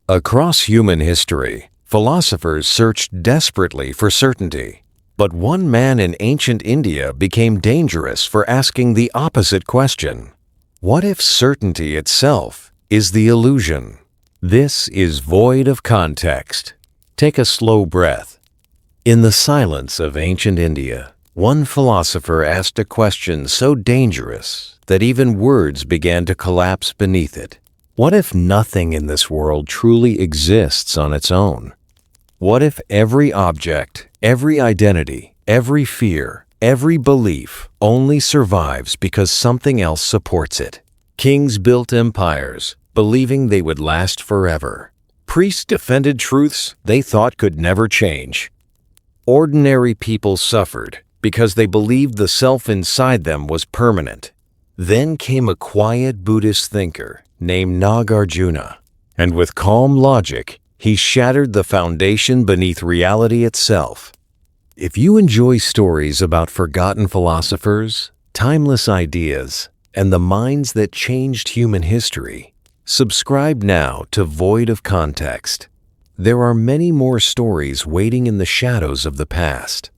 Across human history, philosophers searched desperately for certainty. But one man in ancient India became dangerous for asking the opposite question. What if certainty itself is the illusion? This is void of context. Take a slow breath. In the silence of ancient India, one philosopher asked a question so dangerous that even words began to collapse beneath it. What if nothing in this world truly exists on its own? What if every object, every identity, every fear, every belief only survives because something else supports it? Kings built empires, believing they would last forever. Priests defended truths they thought could never change. Ordinary people suffered because they believed the self inside them was permanent. Then came a quiet Buddhist thinker named Nagarjuna, and with calm logic, he shattered the foundation beneath reality itself. If you enjoy stories about forgotten philosophers, timeless ideas, and the minds that changed human history, subscribe now to Void of Context. There are many more stories waiting in the shadows of the past.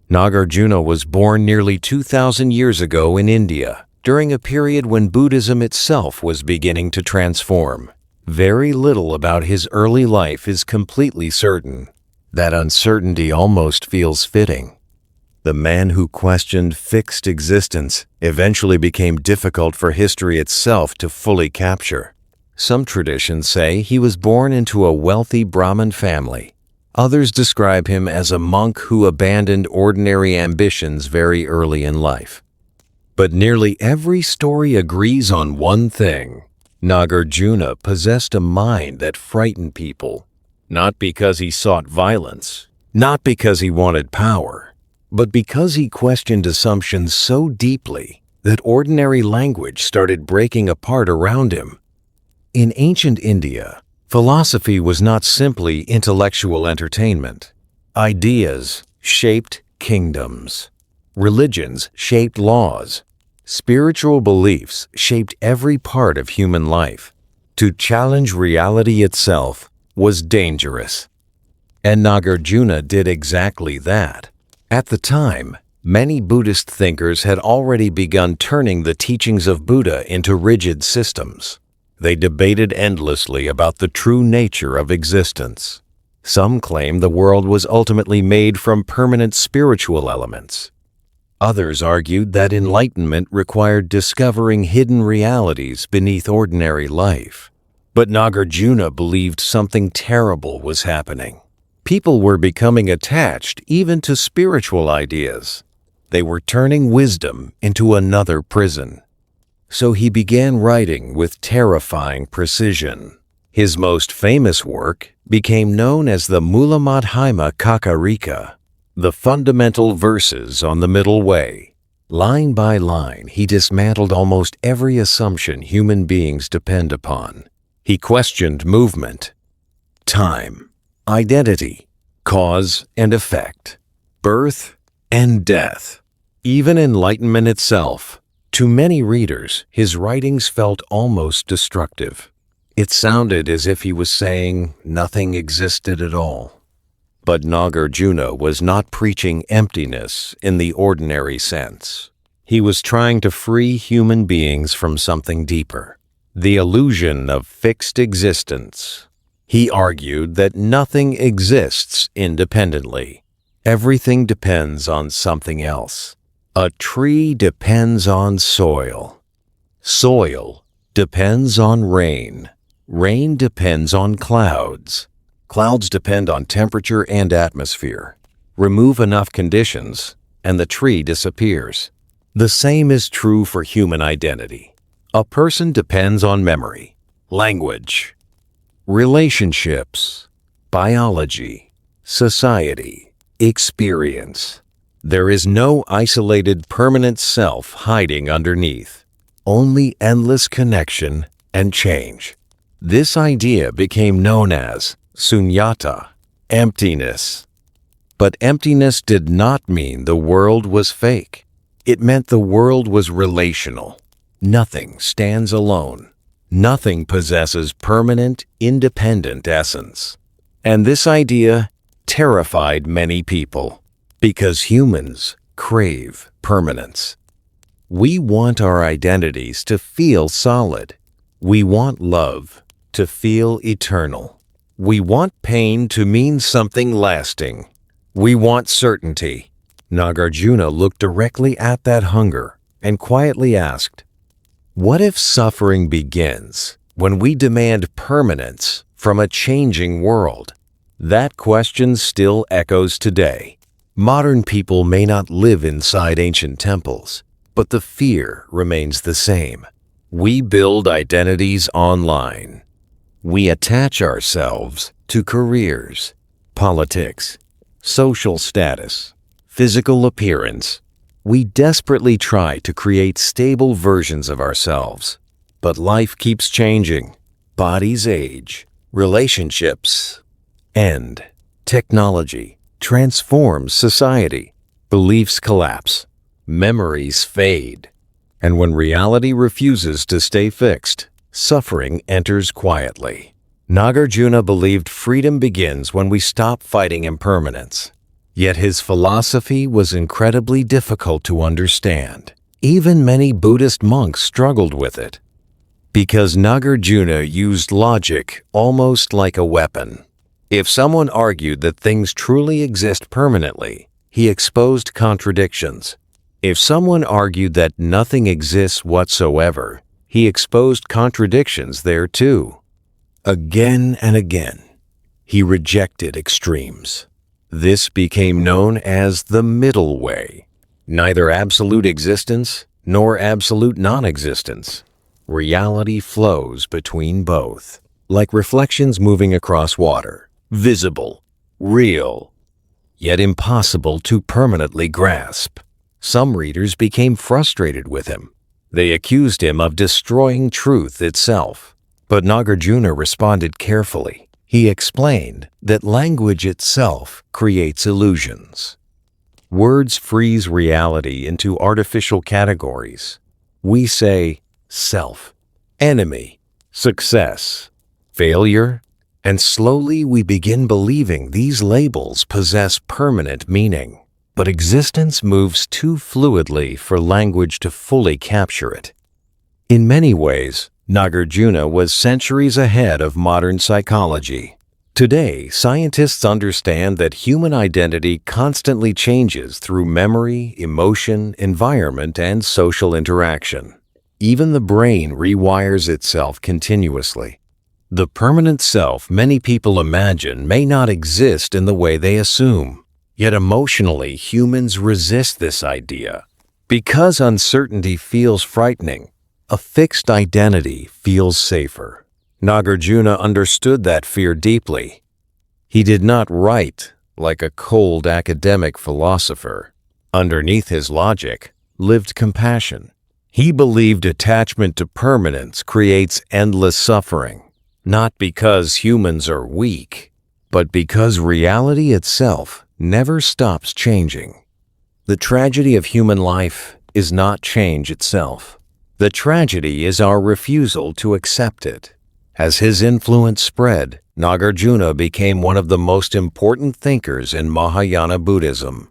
Nagarjuna was born nearly 2,000 years ago in India, during a period when Buddhism itself was beginning to transform. Very little about his early life is completely certain. That uncertainty almost feels fitting. The man who questioned fixed existence eventually became difficult for history itself to fully capture. Some traditions say he was born into a wealthy Brahmin family. Others describe him as a monk who abandoned ordinary ambitions very early in life. But nearly every story agrees on one thing. Nagarjuna possessed a mind that frightened people, not because he sought violence, not because he wanted power, but because he questioned assumptions so deeply that ordinary language started breaking apart around him. In ancient India, philosophy was not simply intellectual entertainment. Ideas shaped kingdoms. Religions shaped laws. Spiritual beliefs shaped every part of human life. To challenge reality itself was dangerous. And Nagarjuna did exactly that. At the time, many Buddhist thinkers had already begun turning the teachings of Buddha into rigid systems. They debated endlessly about the true nature of existence. Some claimed the world was ultimately made from permanent spiritual elements. Others argued that enlightenment required discovering hidden realities beneath ordinary life. But Nagarjuna believed something terrible was happening. People were becoming attached even to spiritual ideas. They were turning wisdom into another prison. So he began writing with terrifying precision. His most famous work became known as the Mulamadhyama Kakarika, the fundamental verses on the middle way. Line by line, he dismantled almost every assumption human beings depend upon. He questioned movement, time, identity, cause and effect, birth and death, even enlightenment itself. To many readers, his writings felt almost destructive. It sounded as if he was saying nothing existed at all. But Nagarjuna was not preaching emptiness in the ordinary sense. He was trying to free human beings from something deeper, the illusion of fixed existence. He argued that nothing exists independently. Everything depends on something else. A tree depends on soil. Soil depends on rain. Rain depends on clouds. Clouds depend on temperature and atmosphere. Remove enough conditions, and the tree disappears. The same is true for human identity. A person depends on memory, language, relationships, biology, society, experience. There is no isolated permanent self hiding underneath, only endless connection and change. This idea became known as Sunyata, emptiness. But emptiness did not mean the world was fake. It meant the world was relational. Nothing stands alone. Nothing possesses permanent, independent essence. And this idea terrified many people because humans crave permanence. We want our identities to feel solid. We want love to feel eternal. We want pain to mean something lasting. We want certainty. Nagarjuna looked directly at that hunger and quietly asked, "What if suffering begins when we demand permanence from a changing world?" That question still echoes today. Modern people may not live inside ancient temples, but the fear remains the same. We build identities online. We attach ourselves to careers, politics, social status, physical appearance. We desperately try to create stable versions of ourselves. But life keeps changing. Bodies age, relationships end, technology transforms society, beliefs collapse, memories fade. And when reality refuses to stay fixed, suffering enters quietly. Nagarjuna believed freedom begins when we stop fighting impermanence. Yet his philosophy was incredibly difficult to understand. Even many Buddhist monks struggled with it, because Nagarjuna used logic almost like a weapon. If someone argued that things truly exist permanently, he exposed contradictions. If someone argued that nothing exists whatsoever, he exposed contradictions there too. Again and again, he rejected extremes. This became known as the middle way. Neither absolute existence nor absolute non-existence. Reality flows between both, like reflections moving across water, visible, real, yet impossible to permanently grasp. Some readers became frustrated with him. They accused him of destroying truth itself. But Nagarjuna responded carefully. He explained that language itself creates illusions. Words freeze reality into artificial categories. We say self, enemy, success, failure, and slowly we begin believing these labels possess permanent meaning. But existence moves too fluidly for language to fully capture it. In many ways, Nagarjuna was centuries ahead of modern psychology. Today, scientists understand that human identity constantly changes through memory, emotion, environment, and social interaction. Even the brain rewires itself continuously. The permanent self many people imagine may not exist in the way they assume. Yet emotionally, humans resist this idea. Because uncertainty feels frightening, a fixed identity feels safer. Nagarjuna understood that fear deeply. He did not write like a cold academic philosopher. Underneath his logic lived compassion. He believed attachment to permanence creates endless suffering, not because humans are weak, but because reality itself never stops changing. The tragedy of human life is not change itself. The tragedy is our refusal to accept it. As his influence spread, Nagarjuna became one of the most important thinkers in Mahayana Buddhism.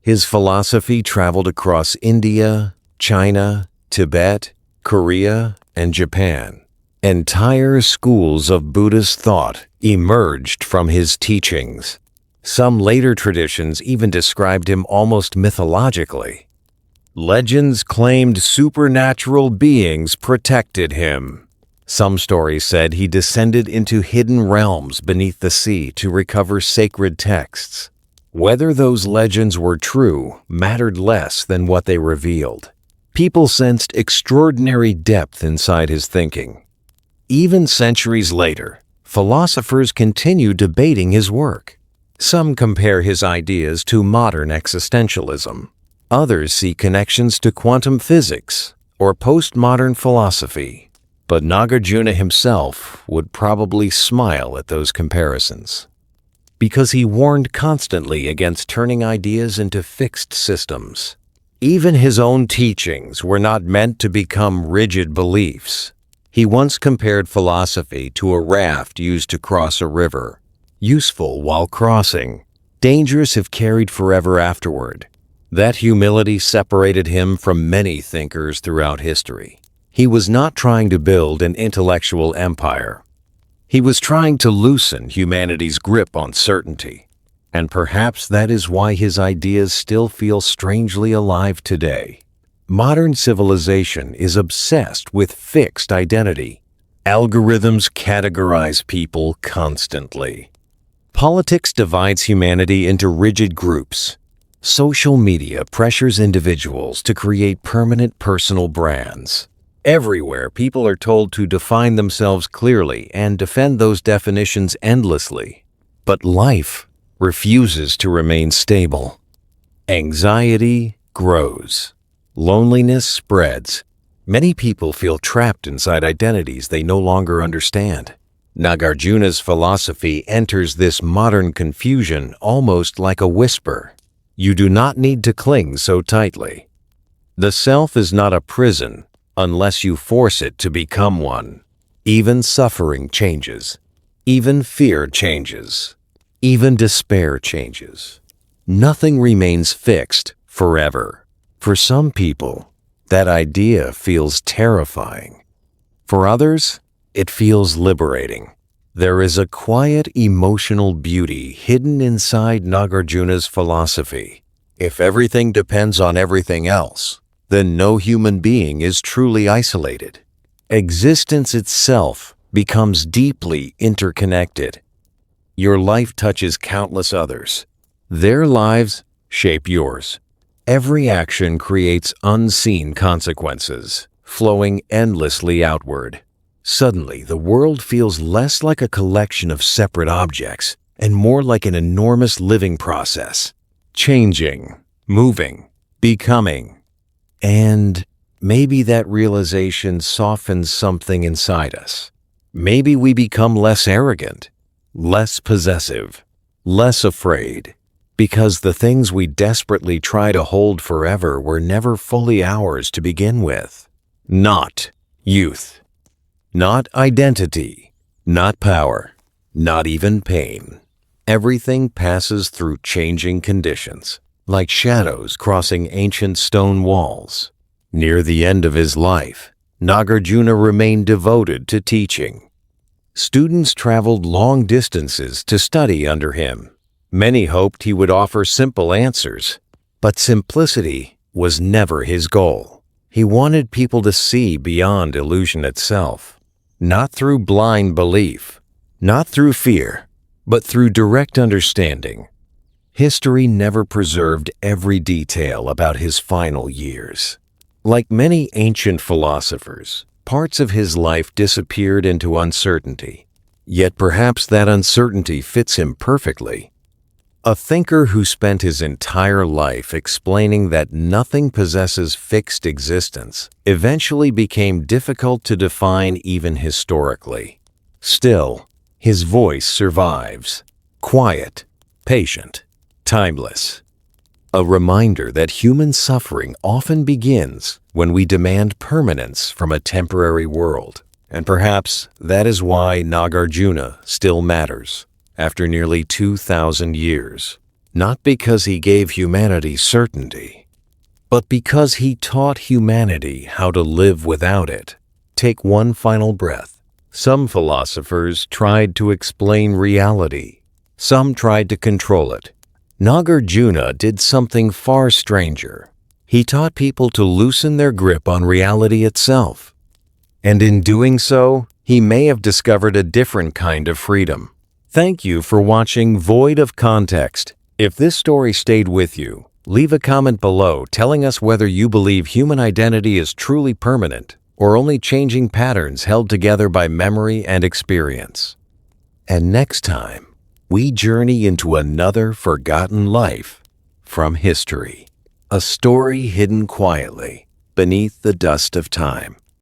His philosophy traveled across India, China, Tibet, Korea, and Japan. Entire schools of Buddhist thought emerged from his teachings. Some later traditions even described him almost mythologically. Legends claimed supernatural beings protected him. Some stories said he descended into hidden realms beneath the sea to recover sacred texts. Whether those legends were true mattered less than what they revealed. People sensed extraordinary depth inside his thinking. Even centuries later, philosophers continue debating his work. Some compare his ideas to modern existentialism. Others see connections to quantum physics or postmodern philosophy. But Nagarjuna himself would probably smile at those comparisons, because he warned constantly against turning ideas into fixed systems. Even his own teachings were not meant to become rigid beliefs. He once compared philosophy to a raft used to cross a river, useful while crossing, dangerous if carried forever afterward. That humility separated him from many thinkers throughout history. He was not trying to build an intellectual empire. He was trying to loosen humanity's grip on certainty. And perhaps that is why his ideas still feel strangely alive today. Modern civilization is obsessed with fixed identity. Algorithms categorize people constantly. Politics divides humanity into rigid groups. Social media pressures individuals to create permanent personal brands. Everywhere, people are told to define themselves clearly and defend those definitions endlessly. But life refuses to remain stable. Anxiety grows. Loneliness spreads. Many people feel trapped inside identities they no longer understand. Nagarjuna's philosophy enters this modern confusion almost like a whisper. You do not need to cling so tightly. The self is not a prison unless you force it to become one. Even suffering changes. Even fear changes. Even despair changes. Nothing remains fixed forever. For some people, that idea feels terrifying. For others, it feels liberating. There is a quiet emotional beauty hidden inside Nagarjuna's philosophy. If everything depends on everything else, then no human being is truly isolated. Existence itself becomes deeply interconnected. Your life touches countless others. Their lives shape yours. Every action creates unseen consequences, flowing endlessly outward. Suddenly, the world feels less like a collection of separate objects and more like an enormous living process, changing, moving, becoming. And maybe that realization softens something inside us. Maybe we become less arrogant, less possessive, less afraid, because the things we desperately try to hold forever were never fully ours to begin with. Not youth. Not identity, not power, not even pain. Everything passes through changing conditions, like shadows crossing ancient stone walls. Near the end of his life, Nagarjuna remained devoted to teaching. Students traveled long distances to study under him. Many hoped he would offer simple answers, but simplicity was never his goal. He wanted people to see beyond illusion itself. Not through blind belief, not through fear, but through direct understanding. History never preserved every detail about his final years. Like many ancient philosophers, parts of his life disappeared into uncertainty. Yet perhaps that uncertainty fits him perfectly. A thinker who spent his entire life explaining that nothing possesses fixed existence eventually became difficult to define even historically. Still, his voice survives, quiet, patient, timeless. A reminder that human suffering often begins when we demand permanence from a temporary world. And perhaps that is why Nagarjuna still matters. After nearly 2,000 years, not because he gave humanity certainty, but because he taught humanity how to live without it. Take one final breath. Some philosophers tried to explain reality. Some tried to control it. Nagarjuna did something far stranger. He taught people to loosen their grip on reality itself. And in doing so, he may have discovered a different kind of freedom. Thank you for watching Void of Context. If this story stayed with you, leave a comment below telling us whether you believe human identity is truly permanent or only changing patterns held together by memory and experience. And next time, we journey into another forgotten life from history, a story hidden quietly beneath the dust of time.